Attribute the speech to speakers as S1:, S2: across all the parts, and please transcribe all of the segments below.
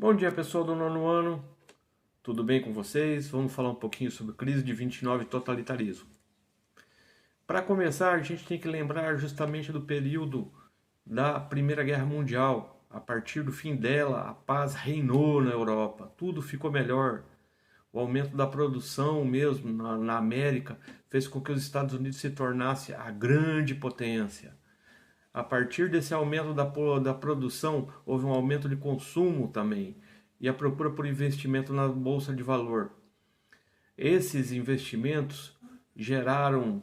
S1: Bom dia, pessoal do nono ano, tudo bem com vocês? Vamos falar um pouquinho sobre crise de 29 e totalitarismo. Para começar, a gente tem que lembrar justamente do período da Primeira Guerra Mundial. A partir do fim dela, a paz reinou na Europa, tudo ficou melhor. O aumento da produção mesmo na América fez com que os Estados Unidos se tornasse a grande potência. A partir desse aumento da produção, houve um aumento de consumo também e a procura por investimento na bolsa de valor. Esses investimentos geraram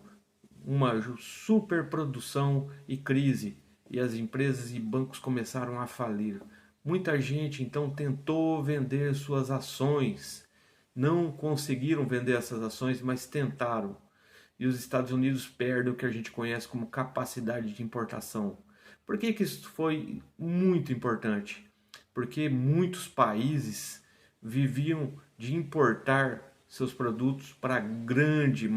S1: uma superprodução e crise, e as empresas e bancos começaram a falir. Muita gente então tentou vender suas ações, não conseguiram vender essas ações, mas tentaram. E os Estados Unidos perdem o que a gente conhece como capacidade de importação. Por que isso foi muito importante? Porque muitos países viviam de importar seus produtos para a grande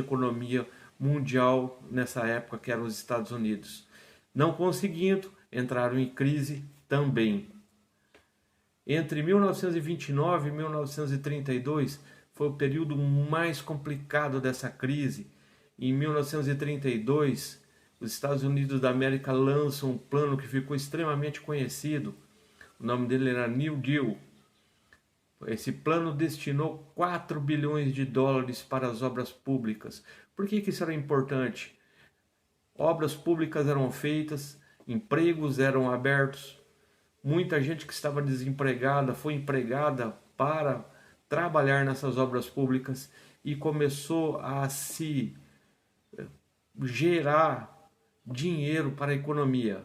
S1: economia mundial nessa época, que eram os Estados Unidos. Não conseguindo, entraram em crise também. Entre 1929 e 1932 foi o período mais complicado dessa crise. Em 1932, os Estados Unidos da América lançam um plano que ficou extremamente conhecido. O nome dele era New Deal. Esse plano destinou 4 bilhões de dólares para as obras públicas. Por que isso era importante? Obras públicas eram feitas, empregos eram abertos, muita gente que estava desempregada foi empregada para trabalhar nessas obras públicas e começou a se gerar dinheiro para a economia.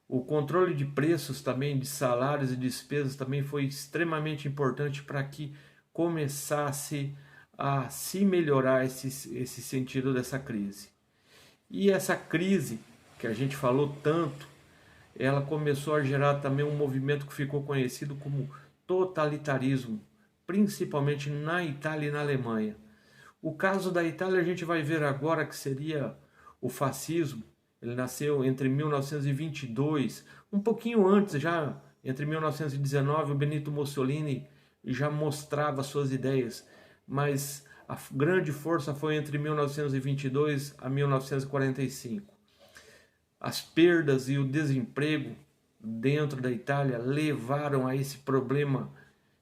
S1: O controle de preços também, de salários e despesas também foi extremamente importante para que começasse a se melhorar esse sentido dessa crise. E essa crise que a gente falou tanto, ela começou a gerar também um movimento que ficou conhecido como totalitarismo, principalmente na Itália e na Alemanha. O caso da Itália a gente vai ver agora, que seria o fascismo. Ele nasceu entre 1922, um pouquinho antes já, entre 1919, o Benito Mussolini já mostrava suas ideias, mas a grande força foi entre 1922 a 1945. As perdas e o desemprego dentro da Itália levaram a esse problema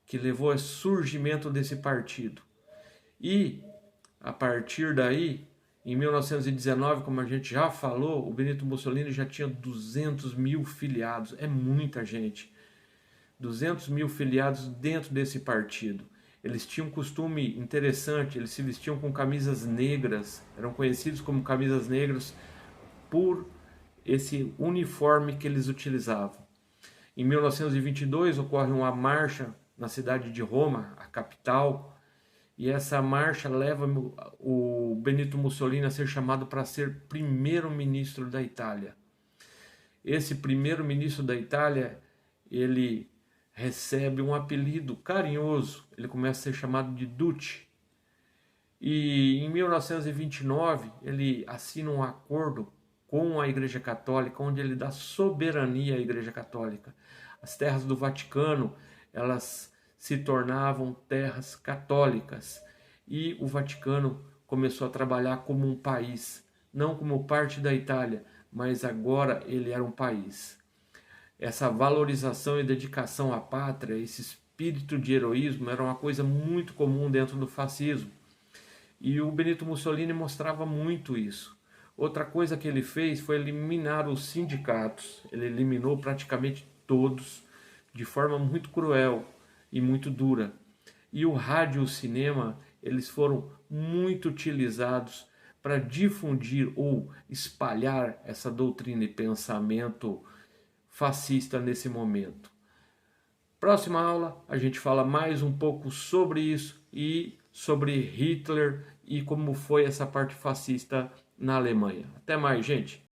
S1: que levou ao surgimento desse partido. E, a partir daí, em 1919, como a gente já falou, o Benito Mussolini já tinha 200 mil filiados. É muita gente. 200 mil filiados dentro desse partido. Eles tinham um costume interessante, eles se vestiam com camisas negras, eram conhecidos como camisas negras por esse uniforme que eles utilizavam. Em 1922 ocorre uma marcha na cidade de Roma, a capital, e essa marcha leva o Benito Mussolini a ser chamado para ser primeiro-ministro da Itália. Esse primeiro-ministro da Itália, ele recebe um apelido carinhoso, ele começa a ser chamado de Duce. E em 1929 ele assina um acordo com a Igreja Católica, onde ele dá soberania à Igreja Católica. As terras do Vaticano, elas se tornavam terras católicas, e o Vaticano começou a trabalhar como um país, não como parte da Itália, mas agora ele era um país. Essa valorização e dedicação à pátria, esse espírito de heroísmo, era uma coisa muito comum dentro do fascismo. E o Benito Mussolini mostrava muito isso. Outra coisa que ele fez foi eliminar os sindicatos. Ele eliminou praticamente todos de forma muito cruel e muito dura. E o rádio e o cinema, eles foram muito utilizados para difundir ou espalhar essa doutrina e pensamento fascista nesse momento. Próxima aula a gente fala mais um pouco sobre isso e sobre Hitler e como foi essa parte fascista na Alemanha. Até mais, gente!